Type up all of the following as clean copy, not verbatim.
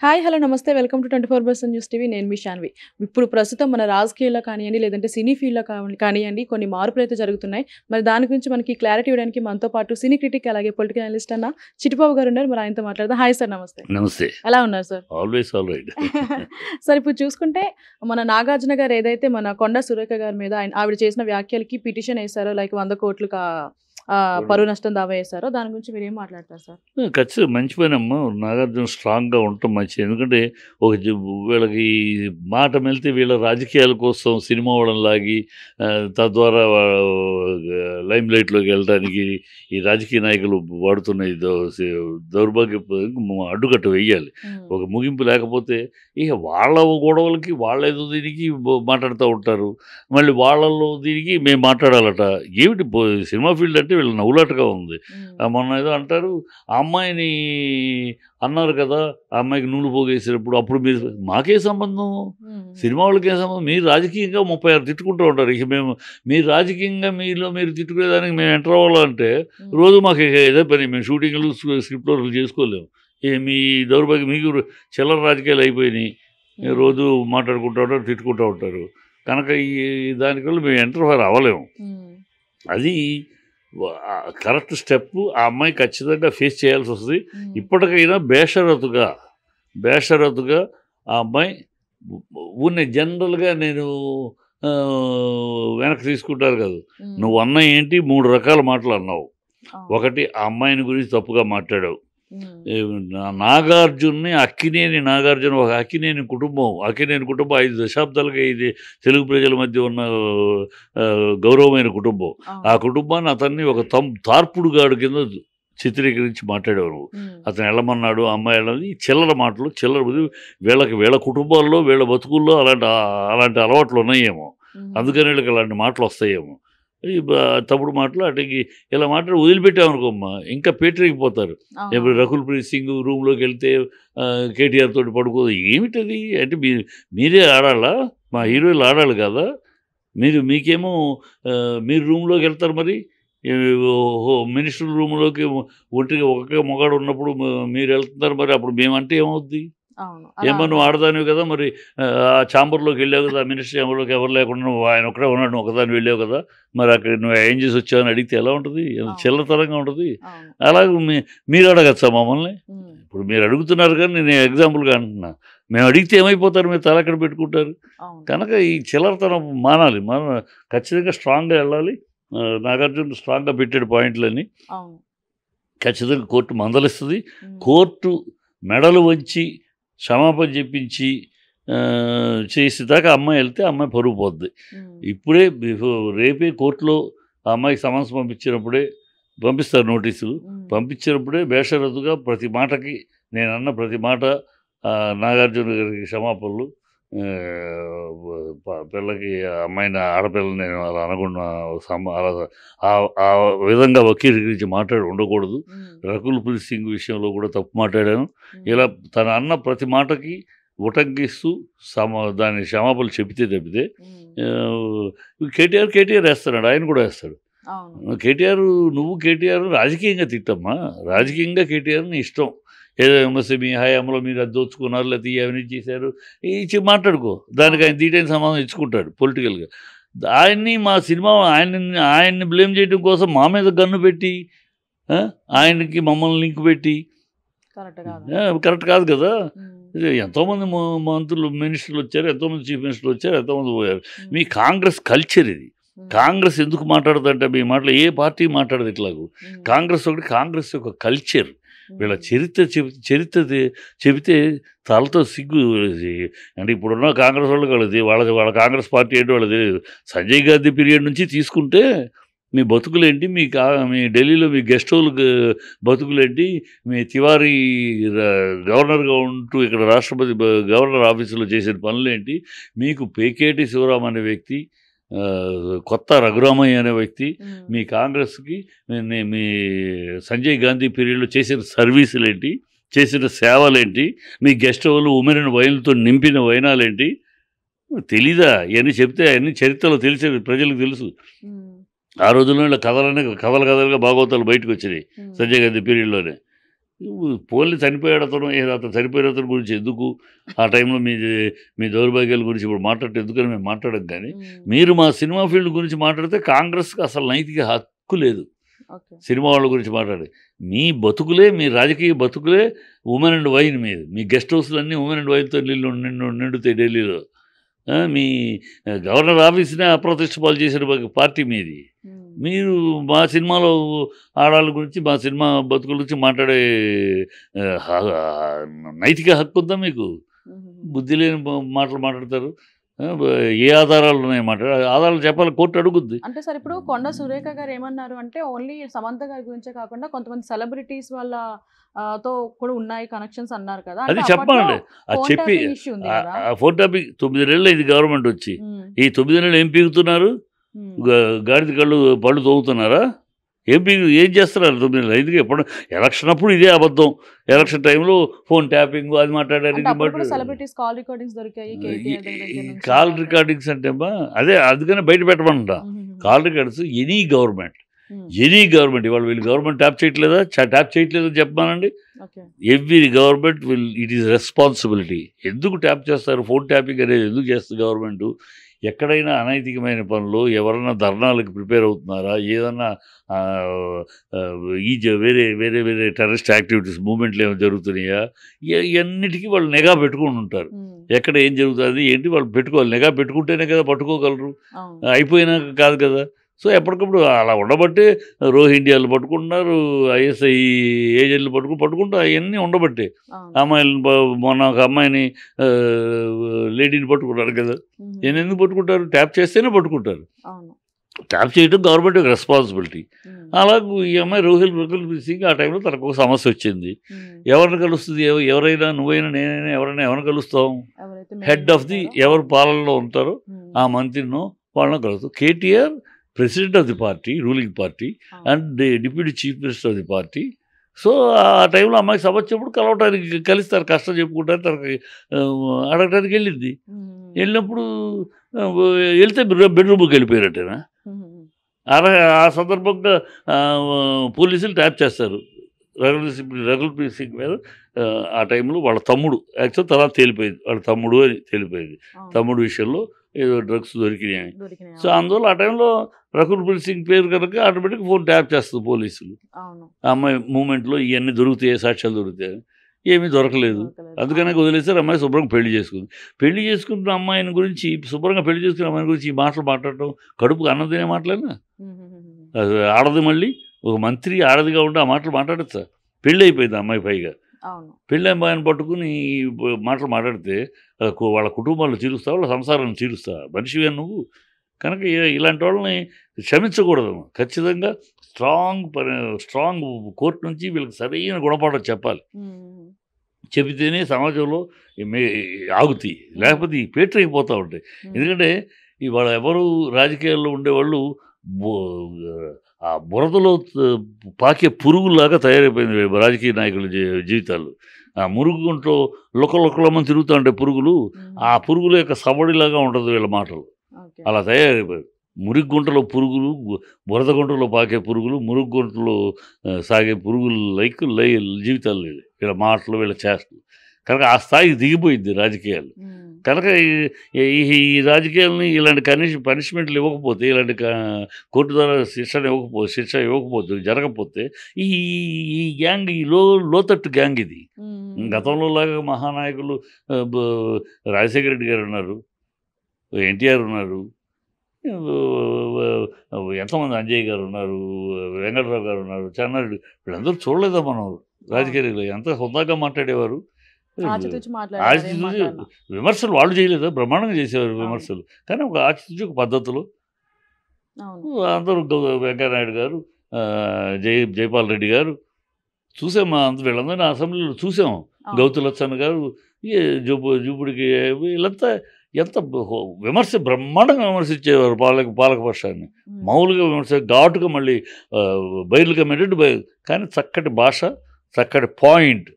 Hi! Hello! నమస్తే. Welcome to 24/7 news TV. నేను మీ శాన్వి. ఇప్పుడు ప్రస్తుతం మన రాజకీయాల్లో కానియండి, లేదంటే సినీ ఫీల్డ్‌లో కానియండి కొన్ని మార్పులైతే జరుగుతున్నాయి. మరి దాని గురించి మనకి క్లారిటీ ఇవ్వడానికి మనతో పాటు సినీ క్రిటిక్ అలాగే పొలిటికల్ అనలిస్ట్ అన్న చిట్టిబాబు గారు ఉన్నారు. మరి ఆయనతో మాట్లాడదాం. Hi sir! నమస్తే. నమస్తే. ఎలా ఉన్నారు sir? Always all right. Sir ఇప్పుడు చూసుకుంటే మన నాగార్జున గారు ఏదైతే మన కొండా సురేఖ గారి మీద ఆవిడ చేసిన వ్యాఖ్యలకి పిటిషన్ ఏసారో లైక్ 100 కోట్లు పరువు నష్టం దావా ఏసారో దాని గురించి మీరేం మాట్లాడతారు సార్? ఖచ్చితంగా మంచి పనమ్మా. నాగార్జున స్ట్రాంగ్‌గా ఉండటం మంచిది. ఎందుకంటే ఒక వీళ్ళకి మాట మెలితే వీళ్ళ రాజకీయాల కోసం సినిమా వాళ్ళని లాగి తద్వారా లైమ్ లైట్‌లోకి వెళ్ళడానికి ఈ రాజకీయ నాయకులు వాడుతున్న ఈ దౌర్భాగ్యపు అడ్డుకట్ట వేయాలి. ఒక ముగింపు లేకపోతే ఇక వాళ్ళ గొడవలకి వాళ్ళేదో దీనికి మాట్లాడుతూ ఉంటారు. మళ్ళీ వాళ్ళలో దీనికి మేము మాట్లాడాలట. ఏమిటి సినిమా ఫీల్డ్ అంటే వీళ్ళు నవ్వులాటగా ఉంది. మొన్న ఏదో అంటారు, ఆ అమ్మాయిని అన్నారు కదా, ఆ అమ్మాయికి నూనె పోగేసినప్పుడు అప్పుడు మీరు మాకే సంబంధం, సినిమా వాళ్ళకి ఏం సంబంధం? మీరు రాజకీయంగా 36 తిట్టుకుంటూ ఉంటారు. ఇక మీరు రాజకీయంగా మీరు తిట్టుకునేదానికి మేము ఎంటర్ అవ్వాలంటే రోజు మాకు ఏదో పని, మేము షూటింగ్లు స్క్రిప్ట్ వర్క్లు చేసుకోలేము. మీ దౌర్భాగ్యం మీకు చిల్లర రాజకీయాలు అయిపోయినాయి. రోజు మాట్లాడుకుంటూ ఉంటారు, తిట్టుకుంటూ ఉంటారు. కనుక ఈ దానికల్లా మేము ఎంటర్ అవ్వలేము. అది కరెక్ట్ స్టెప్. ఆ అమ్మాయి ఖచ్చితంగా ఫేస్ చేయాల్సి వస్తుంది. ఇప్పటికైనా బేషరతుగా ఆ అమ్మాయి జనరల్గా నేను వెనక్కి తీసుకుంటారు కదా, నువ్వు అన్న ఏంటి 3 రకాల మాటలు అన్నావు. ఒకటి, ఆ అమ్మాయిని గురించి తప్పుగా మాట్లాడావు. అక్కినేని నాగార్జున ఒక అక్కినేని కుటుంబం 5 దశాబ్దాలుగా ఇది తెలుగు ప్రజల మధ్య ఉన్న గౌరవమైన కుటుంబం. ఆ కుటుంబాన్ని అతన్ని ఒక తార్పుడుగాడు కింద చిత్రీకరించి మాట్లాడేవారు. అతను వెళ్ళమన్నాడు, అమ్మాయి వెళ్ళదు. ఈ చిల్లర మాటలు, వీళ్ళ కుటుంబాల్లో వీళ్ళ బతుకుల్లో అలాంటి అలవాట్లు ఉన్నాయేమో, అందుకని వీళ్ళకి అలాంటి మాటలు వస్తాయేమో. తప్పుడు మాటలు అటుకి ఇలా మాట్లాడి వదిలిపెట్టామనుకోమ్మా ఇంకా పేటరేగిపోతారు. ఇప్పుడు రకుల్ ప్రీత్ సింగ్ రూమ్లోకి వెళ్తే కేటీఆర్ తోటి పడుకోదు. ఏమిటది అంటే మీరే ఆడాలా? మా హీరోయిన్లు ఆడాలి కదా. మీకేమో మీరు రూమ్లోకి వెళ్తారు, మరి మినిస్టర్ రూమ్లోకి ఒంటిగా ఒకే మొగాడు ఉన్నప్పుడు మీరు వెళ్తున్నారు, మరి అప్పుడు మేమంటే ఏమవుద్ది? ఏమో నువ్వు ఆడదానివి కదా, మరి ఆ ఛాంబర్లోకి వెళ్ళావు కదా, మినిస్టర్ ఛాంబర్లోకి ఎవరు లేకుండా నువ్వు ఆయన ఒక్కడే ఉన్నాడు, నువ్వు ఒకదాన్ని వెళ్ళావు కదా, మరి అక్కడ నువ్వు ఏం చేసి వచ్చావు అని అడిగితే ఎలా ఉంటుంది? చిల్లతరంగా ఉంటుంది. అలాగే మీరు అడగచ్చా మమ్మల్ని? ఇప్పుడు మీరు అడుగుతున్నారు కానీ నేను ఎగ్జాంపుల్గా అంటున్నా. మేము అడిగితే ఏమైపోతారు? మీరు తల ఎక్కడ పెట్టుకుంటారు? కనుక ఈ చిల్లరతనం మానాలి. ఖచ్చితంగా స్ట్రాంగ్గా వెళ్ళాలి. నాగార్జున స్ట్రాంగ్గా పెట్టాడు పాయింట్లన్నీ. ఖచ్చితంగా కోర్టు మందలిస్తుంది. కోర్టు మెడలు వంచి క్షమాపణ చెప్పించి చేసేదాకా అమ్మాయి వెళ్తే అమ్మాయి పరుగు పోద్ది. ఇప్పుడే రేపే కోర్టులో ఆ అమ్మాయికి సమన్స్ పంపిస్తారు నోటీసులు. పంపించినప్పుడే బేషరతుగా ప్రతి మాటకి, నేనన్న ప్రతి మాట నాగార్జున గారికి క్షమాపణలు, పిల్లకి అమ్మాయిని ఆడపిల్లని నేను అలా అనకుండా ఆ విధంగా వక్రీకరించి ఉండకూడదు. రకుల్ ప్రీత్ సింగ్ విషయంలో కూడా తప్పు మాట్లాడాను. ఇలా తన అన్న ప్రతి మాటకి ఉటంకిస్తూ దాని క్షమాపణలు చెబితే తప్పితే కేటీఆర్ వేస్తున్నాడు, ఆయన కూడా వేస్తాడు. కేటీఆర్ రాజకీయంగా తిట్టమ్మా. రాజకీయంగా కేటీఆర్ని ఇష్టం, ఏదో ఎంఎస్ఎంఈ హయాంలో మీరు అది దోచుకున్నారు, లేకపోతే అవన్నీ చేశారు ఇచ్చి మాట్లాడుకో, దానికి ఆయన తీటైన సమాధానం ఇచ్చుకుంటాడు పొలిటికల్గా. మా సినిమా ఆయన్ని బ్లేమ్ చేయడం కోసం మా మీద గన్ను పెట్టి ఆయనకి మమ్మల్ని లింక్ పెట్టి కరెక్ట్ కాదు కదా. ఎంతోమంది మంత్రులు మినిస్టర్లు వచ్చారు, ఎంతోమంది చీఫ్ మినిస్టర్లు వచ్చారు, ఎంతోమంది పోయారు. మీ కాంగ్రెస్ కల్చర్ ఇది. కాంగ్రెస్ ఎందుకు మాట్లాడదంటే మీ మాటలు ఏ పార్టీ మాట్లాడదు ఇట్లాగూ. కాంగ్రెస్ యొక్క కల్చర్. వీళ్ళ చరిత్ర చెబితే తలతో సిగ్గు. అంటే ఇప్పుడున్న కాంగ్రెస్ వాళ్ళకి వాళ్ళ కాంగ్రెస్ పార్టీ ఏంటి వాళ్ళది తెలియదు. సంజయ్ గాంధీ పీరియడ్ నుంచి తీసుకుంటే మీ బతుకులేంటి, మీ ఢిల్లీలో మీ గెస్ట్ హౌల్ బతుకులేంటి, మీ తివారీ గవర్నర్గా ఉంటూ ఇక్కడ రాష్ట్రపతి గవర్నర్ ఆఫీసులో చేసిన పనులేంటి, మీకు పేకేటి శివరాం అనే వ్యక్తి, కొత్త రఘురామయ్య అనే వ్యక్తి మీ కాంగ్రెస్కి మీ సంజయ్ గాంధీ పీరియడ్లో చేసిన సర్వీసులేంటి, చేసిన సేవలేంటి, మీ గెస్ట్ హౌల్ ఉమెన్ వైన్లతో నింపిన వైనాలేంటి తెలీదా? ఇవన్నీ చెప్తే అన్ని చరిత్రలో తెలిసేది, ప్రజలకు తెలుసు. ఆ రోజుల్లో కథలుగా భాగవతాలు బయటకు వచ్చినాయి సంజయ్ గాంధీ పీరియడ్లోనే. పోలి చనిపోయాడు అతను, ఏదో అతను చనిపోయిన అతని గురించి ఎందుకు ఆ టైంలో మీ దౌర్భాగ్యాల గురించి ఇప్పుడు మాట్లాడితే ఎందుకని మేము మాట్లాడడం. కానీ మీరు మా సినిమా ఫీల్డ్ గురించి మాట్లాడితే కాంగ్రెస్కి అసలు నైతిక హక్కు లేదు సినిమా వాళ్ళ గురించి మాట్లాడి. మీ బతుకులే, మీ రాజకీయ బతుకులే ఉమెన్ అండ్ వైన్ మీద. మీ గెస్ట్ హౌస్లన్నీ ఉమెన్ అండ్ వైన్తో నిండుతాయి ఢిల్లీలో. మీ గవర్నర్ ఆఫీస్నే అప్రతిష్ట పాలు చేసిన పార్టీ మీది. మీరు మా సినిమాలో ఆడాళ్ళ గురించి, మా సినిమా బతుకుల గురించి మాట్లాడే నైతిక హక్కు ఉందా మీకు? బుద్ధి లేని మాటలు మాట్లాడతారు. ఏ ఆధారాలు ఉన్నాయి ఆధారాలు చెప్పాలి, కోర్టు అడుగుద్ది. అంటే సార్ ఇప్పుడు కొండ సురేఖ గారు ఏమన్నారు అంటే ఓన్లీ సమంత గారి గురించే కాకుండా కొంతమంది సెలబ్రిటీస్ వాళ్ళ తో కూడా ఉన్నాయి కనెక్షన్స్ అన్నారు కదా. అది చెప్పాలండి. అది చెప్పి ఫోన్ టాపిక్ 9 నెలలు ఇది గవర్నమెంట్ వచ్చి ఈ 9 నెలలు ఏం పీకుతున్నారు? గాడిద పళ్ళు తోగుతున్నారా? ఏం చేస్తున్నారు 9 నెలలు? ఎందుకు ఎప్పుడు ఎలక్షన్ అప్పుడు ఇదే అబద్ధం. ఎలక్షన్ టైంలో ఫోన్ ట్యాపింగ్ అది మాట్లాడారు. కాల్ రికార్డింగ్స్ అంటే అదే అందుకనే బయట పెట్టమంట. కాల్ రికార్డ్స్ ఎనీ గవర్నమెంట్ ఇవాళ వీళ్ళు గవర్నమెంట్ ట్యాప్ చేయట్లేదని చెప్పమానండి. Every government it is responsibility. ఎందుకు ట్యాప్ చేస్తారు? ఫోన్ ట్యాపింగ్ అనేది ఎందుకు చేస్తుంది గవర్నమెంట్? ఎక్కడైనా అనైతికమైన పనులు, ఎవరైనా ధర్నాలకు ప్రిపేర్ అవుతున్నారా, ఏదన్నా వేరే వేరే వేరే టెర్రరిస్ట్ యాక్టివిటీస్ మూమెంట్లు ఏమైనా జరుగుతున్నాయా, ఇవన్నిటికీ వాళ్ళు నిఘా పెట్టుకుని ఉంటారు. ఎక్కడ ఏం జరుగుతుంది ఏంటి వాళ్ళు పెట్టుకోవాలి. నిఘా పెట్టుకుంటేనే కదా పట్టుకోగలరు, అయిపోయినాక కాదు కదా. సో ఎప్పటికప్పుడు అలా ఉండబట్టే రోహింగ్యాలు పట్టుకుంటున్నారు, ఐఎస్ఐ ఏజెంట్లు పట్టుకుంటారు. అవన్నీ ఉండబట్టే అమ్మాయిలను మొన్న ఒక అమ్మాయిని లేడీని పట్టుకున్నారు కదా. నేను ఎందుకు పట్టుకుంటారు? ట్యాప్ చేస్తేనే పట్టుకుంటారు. ట్యాప్ చేయడం గవర్నమెంట్ యొక్క రెస్పాన్సిబిలిటీ. అలాగే ఈ అమ్మాయి రకుల్ సింగ్ ఆ టైంలో తనకు ఒక సమస్య వచ్చింది. ఎవరిని కలుస్తుంది? ఎవరైనా, నువ్వైనా, నేనైనా ఎవరిని కలుస్తాం? హెడ్ ఆఫ్ ది ఎవరు పాలనలో ఉంటారో ఆ మంత్రినో వాళ్ళని కలుస్తాం. KTR president of the party, ruling party, and deputy chief minister of the party. So ఆ టైంలో అమ్మాయికి సమస్య వచ్చినప్పుడు కలవటానికి కలుస్తారు, కష్టం చెప్పుకుంటారు. తనకి అడగటానికి వెళ్ళినప్పుడు వెళ్తే బెడ్రూమ్కి వెళ్ళిపోయారటేనా? ఆ సందర్భంగా పోలీసులు ట్యాప్ చేస్తారు రకుల్ సింగ్ మీద. ఆ టైంలో వాళ్ళ తమ్ముడు యాక్చువల్ తర్వాత తేలిపోయింది, వాళ్ళ తమ్ముడు అని తేలిపోయింది. తమ్ముడు విషయంలో ఏదో డ్రగ్స్ దొరికినాయని. సో అందువల్ల ఆ టైంలో రకుల్ సింగ్ పేరు కనుక ఆటోమేటిక్ ఫోన్ ట్యాప్ చేస్తుంది పోలీసులు. ఆ అమ్మాయి మూమెంట్లో ఇవన్నీ దొరుకుతాయి, సాక్ష్యాలు దొరుకుతాయి. ఏమీ దొరకలేదు, అందుకనే వదిలేసారు. అమ్మాయి శుభ్రంగా పెళ్లి చేసుకున్న అమ్మాయిని గురించి, శుభ్రంగా పెళ్లి చేసుకున్న అమ్మాయిని గురించి ఈ మాటలు మాట్లాడటం కడుపుకు అన్నం తినే మాటలేనా? ఆడది మళ్ళీ ఒక మంత్రి ఆడదిగా ఉంటే ఆ మాటలు మాట్లాడచ్చా? పెళ్ళి అయిపోయింది అమ్మాయి. పైగా పెళ్ళి అమ్మాయిని పట్టుకుని మాటలు మాట్లాడితే వాళ్ళ కుటుంబాలు చీరుస్తా, వాళ్ళ సంసారాన్ని చీరుస్తా మనిషివే నువ్వు. కనుక ఇలాంటి వాళ్ళని క్షమించకూడదు. ఖచ్చితంగా స్ట్రాంగ్ కోర్టు నుంచి వీళ్ళకి సరైన గుణపాఠం చెప్పాలి. చెబితేనే సమాజంలో ఆగుతాయి, లేకపోతే ఈ పేటరైపోతూ ఉంటాయి. ఎందుకంటే ఇవాళ ఎవరు రాజకీయాల్లో ఉండేవాళ్ళు ఆ బురదలో పాకే పురుగులాగా తయారైపోయింది రాజకీయ నాయకుల జీవితాలు. ఆ మురుగుంట్లో లొకలొకలమని తిరుగుతూ ఉంటే పురుగులు, ఆ పురుగుల యొక్క సవడిలాగా ఉంటుంది వీళ్ళ మాటలు. అలా తయారైపోయాయి. మురుగు గుంటలో పురుగులు, బురద గుంటలో పాకే పురుగులు, మురుగు గుంటలో సాగే పురుగులు జీవితాలు లేదు వీళ్ళ మాటలు, వీళ్ళ చేష్టలు. కనుక ఆ స్థాయికి దిగిపోయింది రాజకీయాలు. కనుక ఈ రాజకీయాలని ఇలాంటి పనిష్మెంట్లు ఇవ్వకపోతే, ఇలాంటి కోర్టు ద్వారా శిక్ష ఇవ్వకపోతే, జరగకపోతే ఈ గ్యాంగ్, ఈ లోతట్టు గ్యాంగ్ ఇది. గతంలో లాగా మహానాయకులు రాజశేఖర రెడ్డి గారు ఉన్నారు, ఎన్టీఆర్ ఉన్నారు, ఎంతమంది అంజయ్ గారు ఉన్నారు, వెంకటరావు గారు ఉన్నారు, చెన్నారెడ్డి, వీళ్ళందరూ చూడలేదా మనం రాజకీయాలు? ఎంత హుందాగా మాట్లాడేవారు. విమర్శలు వాళ్ళు చేయలేదా? బ్రహ్మాండంగా చేసేవారు విమర్శలు. కానీ ఒక ఆచితూచి ఒక పద్ధతిలో అందరూ వెంకయ్యనాయుడు గారు, జైపాల్ రెడ్డి గారు చూసాం. వీళ్ళందరినీ అసెంబ్లీలో చూసాం. గౌతులచ్చన్న గారు, జూపుడికి, వీళ్ళంతా ఎంత బ్రహ్మాండంగా విమర్శించేవారు పాలకపక్షాన్ని. మామూలుగా ఘాటుగా, మళ్ళీ బయలుగా మెడెడ్ కానీ చక్కటి భాష, చక్కటి పాయింట్,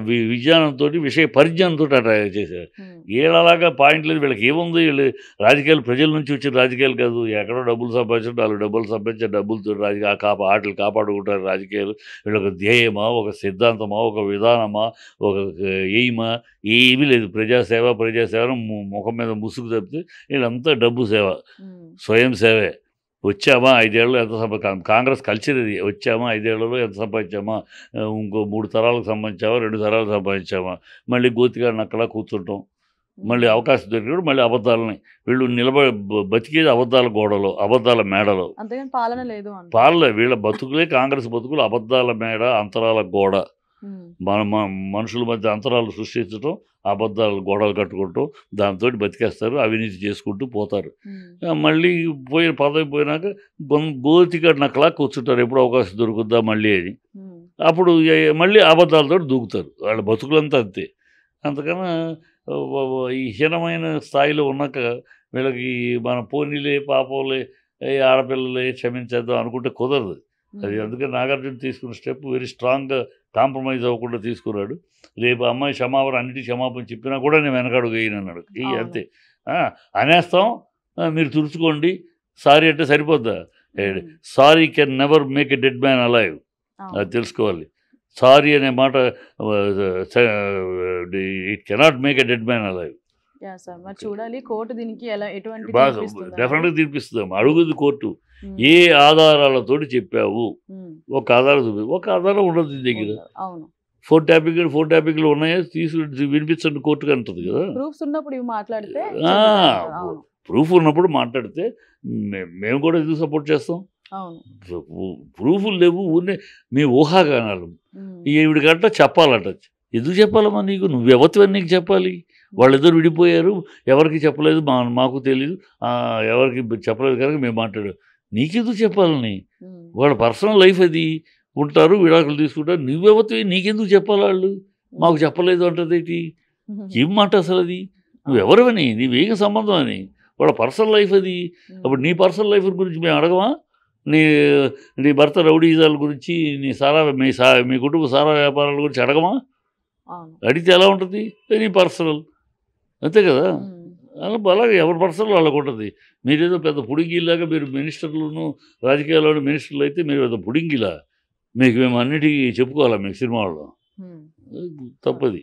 విజ్ఞానంతో విషయ పరిజ్ఞానంతో అట్లా చేశారు. వీళ్ళలాగా పాయింట్ లేదు, వీళ్ళకి ఏముంది, వీళ్ళు రాజకీయాలు ప్రజల నుంచి వచ్చిన రాజకీయాలు కాదు, ఎక్కడో డబ్బులు సంపాదించడం, వాళ్ళు డబ్బులు సంపాదించే డబ్బులతో ఆటలు కాపాడుకుంటారు రాజకీయాలు. వీళ్ళొక ధ్యేయమా, ఒక సిద్ధాంతమా, ఒక విధానమా, ఒక ఎయిమా, ఏమీ లేదు. ప్రజాసేవ ముఖం మీద ముసుగు తప్పితే వీళ్ళంతా డబ్బు సేవ, స్వయం సేవే. వచ్చామా 5 ఏళ్ళలో ఎంత కాంగ్రెస్ కల్చర్ ఇది. వచ్చామా 5 ఏళ్లలో ఎంత సంపాదించామా, ఇంకో 3 తరాలకు సంబంధించామా, 2 తరాలకు సంపాదించామా, మళ్ళీ గోతిగా నక్కలా కూర్చుంటాం, మళ్ళీ అవకాశం దొరికినప్పుడు మళ్ళీ అబద్ధాలని. వీళ్ళు బతికేది అబద్ధాల గోడలో, అబద్ధాల మేడలో. అంతేగాని పాలన లేదు. పాలన వీళ్ళ బతుకులే కాంగ్రెస్ బతుకులు అబద్ధాల మేడ, అంతరాల గోడ. మనుషుల మధ్య అంతరాలు సృష్టించడం, అబద్ధాలు గోడలు కట్టుకుంటాం, దాంతో బతికేస్తారు, అవినీతి చేసుకుంటూ పోతారు. మళ్ళీ పదవి పోయినాక గోతిగా నక్కలా కూర్చుంటారు, ఎప్పుడు అవకాశం దొరుకుద్దా మళ్ళీ అని. అప్పుడు మళ్ళీ అబద్ధాలతో దూకుతారు. వాళ్ళ బతుకులంతా అంతే. అంతకన్నా ఈ హీనమైన స్థాయిలో ఉన్నాక వీళ్ళకి మన పోనీలే, పాపంలే, ఆడపిల్లలే క్షమించేద్దాం అనుకుంటే కుదరదు అది. అందుకే నాగార్జున తీసుకున్న స్టెప్ వెరీ స్ట్రాంగ్గా కాంప్రమైజ్ అవ్వకుండా తీసుకున్నాడు. రేపు అమ్మాయి అన్నిటికీ క్షమాపణ చెప్పినా కూడా నేను వెనకాడు వేయనన్నాడు. అంతే అనేస్తాం, మీరు తుడుచుకోండి, సారీ అంటే సరిపోద్దా? Sorry can never make a dead man alive, అది తెలుసుకోవాలి. సారీ అనే మాట it cannot make a dead man alive. చూడాలి కోర్టు దీనికి డెఫినెట్గా తీర్పిస్తుందాం. అడుగుది కోర్టు, ఏ ఆధారాలతోటి చెప్పావు, ఒక ఆధారం ఉండదు దీని దగ్గర. 4 టాపిక్లు ఉన్నాయో వినిపించండి కోర్టుగా అంటుంది కదా. ప్రూఫ్ ఉన్నప్పుడు మాట్లాడితే మేము కూడా ఎందుకు సపోర్ట్ చేస్తాం? ప్రూఫ్లు లేవు, ఊరినే మీ ఊహాగానాలు. ఈవిడ గంట చెప్పాలట, ఎందుకు చెప్పాలమ్మా నీకు? నువ్వు ఎవరివని నీకు చెప్పాలి? వాళ్ళిద్దరు విడిపోయారు, ఎవరికి చెప్పలేదు, మాకు తెలియదు, ఎవరికి చెప్పలేదు కనుక మేము మాట్లాడాం. నీకెందుకు చెప్పాలని? వాళ్ళ పర్సనల్ లైఫ్ అది, ఉంటారు, విడాకులు తీసుకుంటారు, నువ్వెవరివి, నీకెందుకు చెప్పాలి? వాళ్ళు మాకు చెప్పలేదు అంటదేంటి? ఏం మాట అసలు అది? నువ్వెవరివని, నీవేం సంబంధం అని? వాళ్ళ పర్సనల్ లైఫ్ అది. అప్పుడు నీ పర్సనల్ లైఫ్ గురించి మేము అడగమా? నీ భర్త రౌడీజాల గురించి, మీ కుటుంబ సారా వ్యాపారాల గురించి అడగమా? అడిగితే ఎలా ఉంటుంది? నీ పర్సనల్, అంతే కదా. అలాగే ఎవరి పర్సనల్ వాళ్ళకు ఉంటుంది. మీరేదో పెద్ద పుడింగిలాగా, మీరు మినిస్టర్లను, రాజకీయాల్లో మినిస్టర్లు అయితే మీరు పెద్ద పుడింగిలా, మీకు మేము అన్నిటికీ చెప్పుకోవాలా మీకు సినిమాల్లో? తప్పది.